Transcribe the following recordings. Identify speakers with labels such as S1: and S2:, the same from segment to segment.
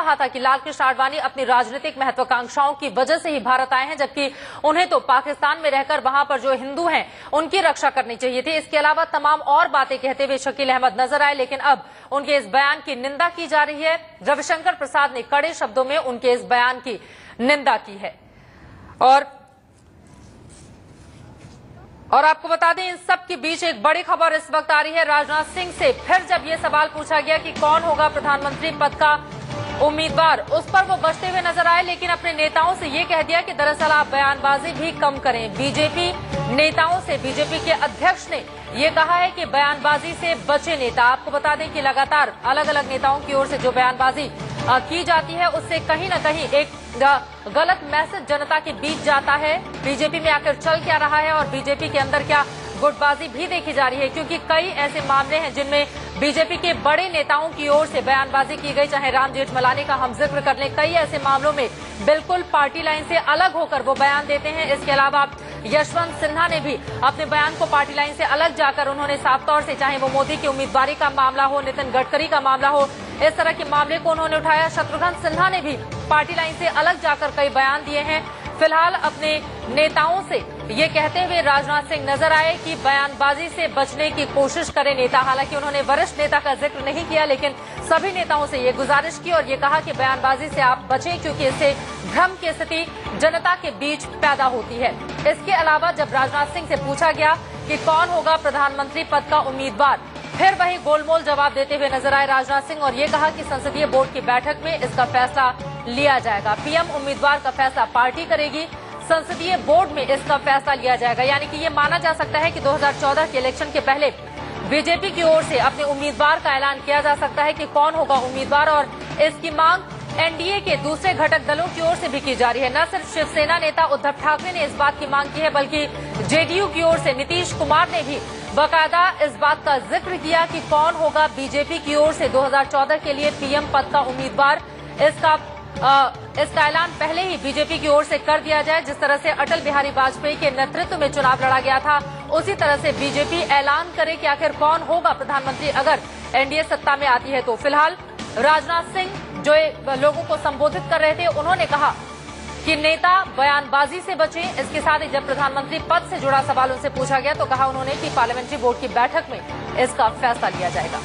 S1: कहा था कि लालकृष्ण आडवाणी अपनी राजनीतिक महत्वाकांक्षाओं की वजह से ही भारत आए हैं, जबकि उन्हें तो पाकिस्तान में रहकर वहां पर जो हिंदू हैं उनकी रक्षा करनी चाहिए थी। इसके अलावा तमाम और बातें कहते हुए शकील अहमद नजर आए, लेकिन अब उनके इस बयान की निंदा की जा रही है। रविशंकर प्रसाद ने कड़े शब्दों में उनके इस बयान की निंदा की है। और आपको बता दें, इन सब के बीच एक बड़ी खबर इस वक्त आ रही है राजनाथ सिंह से। फिर जब ये सवाल पूछा गया कि कौन होगा प्रधानमंत्री पद का उम्मीदवार, उस पर वो बचते हुए नजर आए, लेकिन अपने नेताओं से ये कह दिया कि दरअसल आप बयानबाजी भी कम करें। बीजेपी नेताओं से बीजेपी के अध्यक्ष ने ये कहा है कि बयानबाजी से बचे नेता। आपको बता दें कि लगातार अलग अलग नेताओं की ओर से जो बयानबाजी की जाती है, उससे कहीं न कहीं एक गलत मैसेज जनता के बीच जाता है। बीजेपी में आखिर चल क्या रहा है और बीजेपी के अंदर क्या गुटबाजी भी देखी जा रही है, क्योंकि कई ऐसे मामले हैं जिनमें बीजेपी के बड़े नेताओं की ओर से बयानबाजी की गई। चाहे राम जेठमलानी का हम जिक्र कर लें, कई ऐसे मामलों में बिल्कुल पार्टी लाइन से अलग होकर वो बयान देते हैं। इसके अलावा यशवंत सिन्हा ने भी अपने बयान को पार्टी लाइन से अलग जाकर उन्होंने साफ तौर से, चाहे वो मोदी की उम्मीदवारी का मामला हो, नितिन गडकरी का मामला हो, इस तरह के मामले को उन्होंने उठाया। शत्रुघ्न सिन्हा ने भी पार्टी लाइन से अलग जाकर कई बयान दिए हैं। फिलहाल अपने नेताओं से ये कहते हुए राजनाथ सिंह नजर आए कि बयानबाजी से बचने की कोशिश करें नेता। हालांकि उन्होंने वरिष्ठ नेता का जिक्र नहीं किया, लेकिन सभी नेताओं से ये गुजारिश की और ये कहा कि बयानबाजी से आप बचें, क्योंकि इससे भ्रम की स्थिति जनता के बीच पैदा होती है। इसके अलावा जब राजनाथ सिंह से पूछा गया कि कौन होगा प्रधानमंत्री पद का उम्मीदवार, फिर वही गोलमोल जवाब देते हुए नजर आए राजनाथ सिंह और ये कहा कि संसदीय बोर्ड की बैठक में इसका फैसला लिया जाएगा। पीएम उम्मीदवार का फैसला पार्टी करेगी, संसदीय बोर्ड में इसका फैसला लिया जाएगा। यानी कि ये माना जा सकता है कि 2014 के इलेक्शन के पहले बीजेपी की ओर से अपने उम्मीदवार का ऐलान किया जा सकता है कि कौन होगा उम्मीदवार, और इसकी मांग एनडीए के दूसरे घटक दलों की ओर से भी की जा रही है। न सिर्फ शिवसेना नेता उद्धव ठाकरे ने इस बात की मांग की है, बल्कि जेडीयू की ओर से नीतीश कुमार ने भी बाकायदा इस बात का जिक्र किया कि कौन होगा बीजेपी की ओर से 2014 के लिए पीएम पद का उम्मीदवार। इसका ऐलान पहले ही बीजेपी की ओर से कर दिया जाए। जिस तरह से अटल बिहारी वाजपेयी के नेतृत्व में चुनाव लड़ा गया था, उसी तरह से बीजेपी ऐलान करे कि आखिर कौन होगा प्रधानमंत्री अगर एनडीए सत्ता में आती है। तो फिलहाल राजनाथ सिंह जो लोगों को संबोधित कर रहे थे, उन्होंने कहा कि नेता बयानबाजी से बचें। इसके साथ ही जब प्रधानमंत्री पद से जुड़ा सवाल उनसे पूछा गया तो कहा उन्होंने कि पार्लियामेंट्री बोर्ड की बैठक में इसका फैसला लिया जाएगा।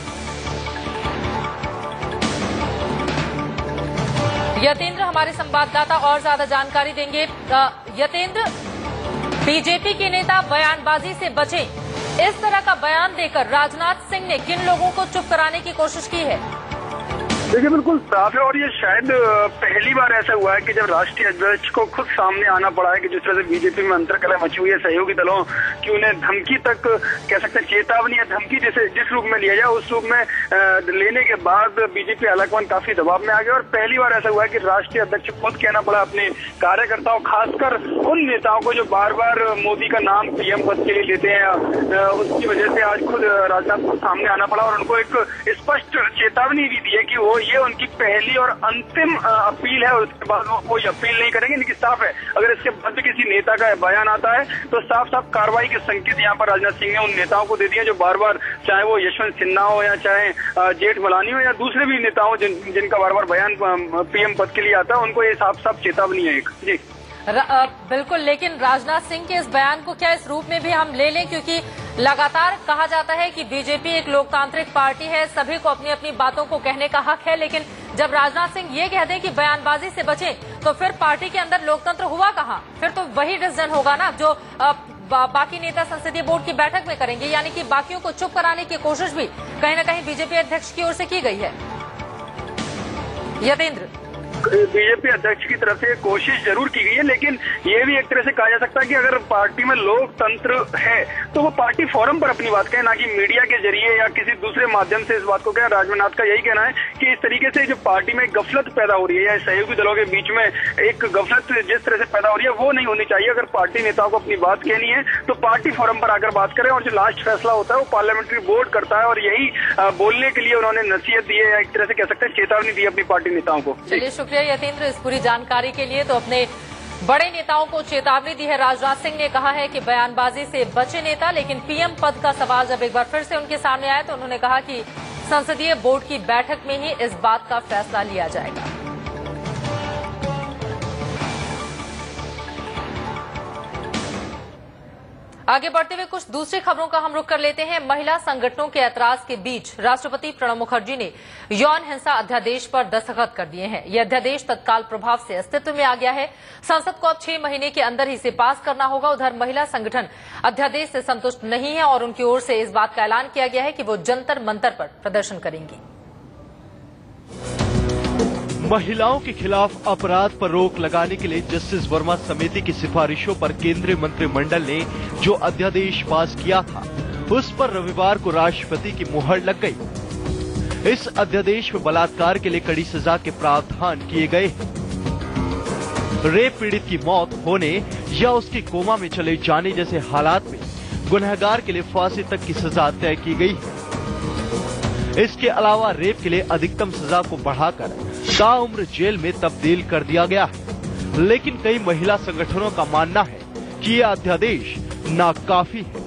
S1: यतेंद्र हमारे संवाददाता और ज्यादा जानकारी देंगे। यतेंद्र, बीजेपी के नेता बयानबाजी से बचें, इस तरह का बयान देकर राजनाथ सिंह ने किन लोगों को चुप कराने की कोशिश की है?
S2: देखिए, बिल्कुल साफ है और ये शायद पहली बार ऐसा हुआ है कि जब राष्ट्रीय अध्यक्ष को खुद सामने आना पड़ा है कि जिस तरह से बीजेपी में अंतर्कलह मची हुई है सहयोगी दलों की, उन्हें धमकी तक कह सकते हैं, चेतावनी या धमकी जिस रूप में लिया जाए उस रूप में लेने के बाद बीजेपी हालांकि काफी दबाव में आ गया। और पहली बार ऐसा हुआ है कि राष्ट्रीय अध्यक्ष खुद कहना पड़ा अपने कार्यकर्ताओं, खासकर उन नेताओं को जो बार बार मोदी का नाम पीएम पद के लिए लेते हैं, उसकी वजह से आज खुद राजनाथ को सामने आना पड़ा और उनको एक स्पष्ट चेतावनी भी दी है कि वो ये उनकी पहली और अंतिम अपील है और उसके बाद वो कोई अपील नहीं करेंगे। लेकिन साफ है, अगर इसके बाद भी किसी नेता का बयान आता है तो साफ साफ कार्रवाई के संकेत यहाँ पर राजनाथ सिंह ने उन नेताओं को दे दिए जो बार बार, चाहे वो यशवंत सिन्हा हो या चाहे जेठमलानी हो या दूसरे भी नेता हो जिनका बार बार बयान पीएम पद के लिए आता है, उनको ये साफ साफ चेतावनी है एक। जी
S1: बिल्कुल, लेकिन राजनाथ सिंह के इस बयान को क्या इस रूप में भी हम ले लें, क्योंकि लगातार कहा जाता है कि बीजेपी एक लोकतांत्रिक पार्टी है, सभी को अपनी अपनी बातों को कहने का हक है, लेकिन जब राजनाथ सिंह ये कहते हैं कि बयानबाजी से बचें, तो फिर पार्टी के अंदर लोकतंत्र हुआ कहाँ? फिर तो वही डिसीजन होगा ना जो बाकी नेता संसदीय बोर्ड की बैठक में करेंगे। यानी कि बाकियों को चुप कराने की कोशिश भी कहीं न कहीं बीजेपी अध्यक्ष की ओर से की गई है। यतेंद्र,
S2: बीजेपी अध्यक्ष की तरफ से कोशिश जरूर की गई है, लेकिन ये भी एक तरह से कहा जा सकता है कि अगर पार्टी में लोकतंत्र है तो वो पार्टी फोरम पर अपनी बात कहे, ना कि मीडिया के जरिए या किसी दूसरे माध्यम से इस बात को कहे। राजनाथ का यही कहना है कि इस तरीके से जो पार्टी में गफलत पैदा हो रही है या सहयोगी दलों के बीच में एक गफलत जिस तरह से पैदा हो रही है वो नहीं होनी चाहिए। अगर पार्टी नेताओं को अपनी बात कहनी है तो पार्टी फोरम पर आकर बात करें और जो लास्ट फैसला होता है वो पार्लियामेंट्री बोर्ड करता है। और यही बोलने के लिए उन्होंने नसीहत दी है, एक तरह से कह सकते हैं चेतावनी दी अपनी पार्टी नेताओं को।
S1: चलिए, शुक्रिया यतेंद्र इस पूरी जानकारी के लिए। तो अपने बड़े नेताओं को चेतावनी दी है राजनाथ सिंह ने, कहा है कि बयानबाजी से बचे नेता। लेकिन पीएम पद का सवाल जब एक बार फिर से उनके सामने आया तो उन्होंने कहा कि संसदीय बोर्ड की बैठक में ही इस बात का फैसला लिया जाएगा। आगे बढ़ते हुए कुछ दूसरी खबरों का हम रुख कर लेते हैं। महिला संगठनों के ऐतराज के बीच राष्ट्रपति प्रणब मुखर्जी ने यौन हिंसा अध्यादेश पर दस्तखत कर दिए हैं। यह अध्यादेश तत्काल प्रभाव से अस्तित्व में आ गया है। संसद को अब 6 महीने के अंदर ही इसे पास करना होगा। उधर महिला संगठन अध्यादेश से संतुष्ट नहीं है और उनकी ओर से इस बात का ऐलान किया गया है कि वो जंतर मंतर पर प्रदर्शन करेंगी।
S3: महिलाओं के खिलाफ अपराध पर रोक लगाने के लिए जस्टिस वर्मा समिति की सिफारिशों पर केंद्रीय मंत्रिमंडल ने जो अध्यादेश पास किया था, उस पर रविवार को राष्ट्रपति की मुहर लग गई। इस अध्यादेश में बलात्कार के लिए कड़ी सजा के प्रावधान किए गए हैं। रेप पीड़ित की मौत होने या उसकी कोमा में चले जाने जैसे हालात में गुनहगार के लिए फांसी तक की सजा तय की गई है। इसके अलावा रेप के लिए अधिकतम सजा को बढ़ाकर ताउम्र जेल में तब्दील कर दिया गया है। लेकिन कई महिला संगठनों का मानना है कि ये अध्यादेश नाकाफी है।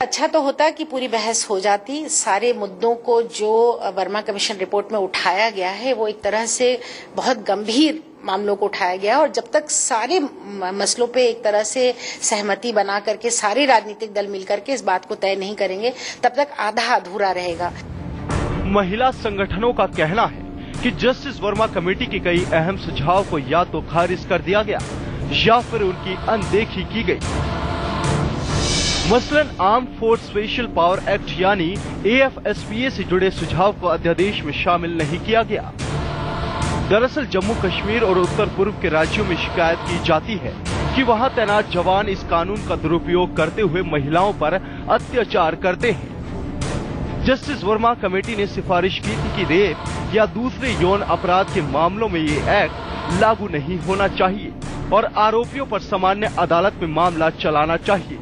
S4: अच्छा तो होता कि पूरी बहस हो जाती। सारे मुद्दों को जो वर्मा कमीशन रिपोर्ट में उठाया गया है वो एक तरह से बहुत गंभीर मामलों को उठाया गया और जब तक सारे मसलों पे एक तरह से सहमति बना करके सारे राजनीतिक दल मिलकर के इस बात को तय नहीं करेंगे तब तक आधा अधूरा रहेगा।
S3: महिला संगठनों का कहना है कि जस्टिस वर्मा कमेटी के कई अहम सुझाव को या तो खारिज कर दिया गया या फिर उनकी अनदेखी की गई। मसलन arm force special power act यानी AFSPA से जुड़े सुझाव को अध्यादेश में शामिल नहीं किया गया। दरअसल जम्मू कश्मीर और उत्तर पूर्व के राज्यों में शिकायत की जाती है कि वहां तैनात जवान इस कानून का दुरुपयोग करते हुए महिलाओं पर अत्याचार करते हैं। जस्टिस वर्मा कमेटी ने सिफारिश की थी कि रेप या दूसरे यौन अपराध के मामलों में ये एक्ट लागू नहीं होना चाहिए और आरोपियों पर सामान्य अदालत में मामला चलाना चाहिए।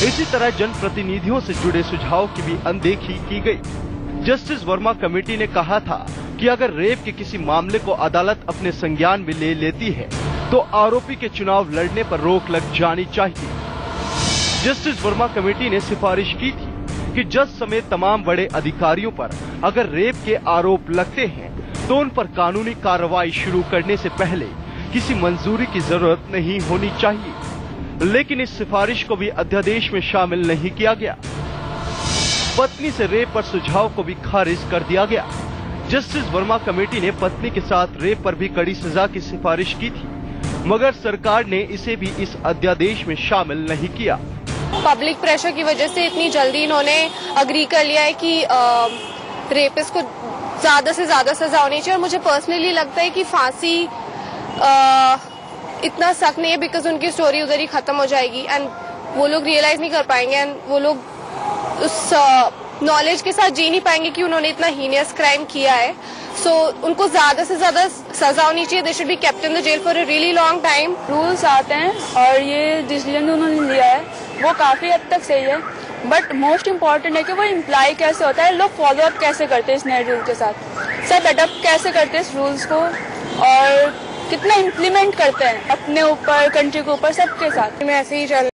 S3: इसी तरह जनप्रतिनिधियों से जुड़े सुझाव की भी अनदेखी की गई। जस्टिस वर्मा कमेटी ने कहा था कि अगर रेप के किसी मामले को अदालत अपने संज्ञान में ले लेती है तो आरोपी के चुनाव लड़ने पर रोक लग जानी चाहिए। जस्टिस वर्मा कमेटी ने सिफारिश की थी कि जज समेत तमाम बड़े अधिकारियों पर अगर रेप के आरोप लगते हैं तो उन पर कानूनी कार्रवाई शुरू करने से पहले किसी मंजूरी की जरूरत नहीं होनी चाहिए। लेकिन इस सिफारिश को भी अध्यादेश में शामिल नहीं किया गया। पत्नी से रेप पर सुझाव को भी खारिज कर दिया गया। जस्टिस वर्मा कमेटी ने पत्नी के साथ रेप पर भी कड़ी सजा की सिफारिश की थी, मगर सरकार ने इसे भी इस अध्यादेश में शामिल नहीं किया।
S5: पब्लिक प्रेशर की वजह से इतनी जल्दी इन्होंने अग्री कर लिया है कि रेपिस्ट को ज्यादा से ज्यादा सजा होनी चाहिए और मुझे पर्सनली लगता है कि फांसी इतना सख्त नहीं है बिकॉज उनकी स्टोरी उधर ही खत्म हो जाएगी एंड वो लोग रियलाइज नहीं कर पाएंगे एंड वो लोग उस नॉलेज के साथ जी नहीं पाएंगे कि उन्होंने इतना हीनियस क्राइम किया है। सो उनको ज्यादा से ज्यादा सजा होनी चाहिए। They should be kept in the jail for a really long time.
S6: Rules आते हैं और ये डिसीजन उन्होंने लिया है वो काफी हद तक सही है, बट मोस्ट इम्पोर्टेंट है कि वो इम्प्लाई कैसे होता है, लोग फॉलो अप कैसे करते हैं इस नए रूल के साथ, सब अडॉप्ट कैसे करते हैं इस रूल्स को और कितना इम्प्लीमेंट करते हैं अपने ऊपर, कंट्री के ऊपर, सबके साथ। मैं ऐसे ही चल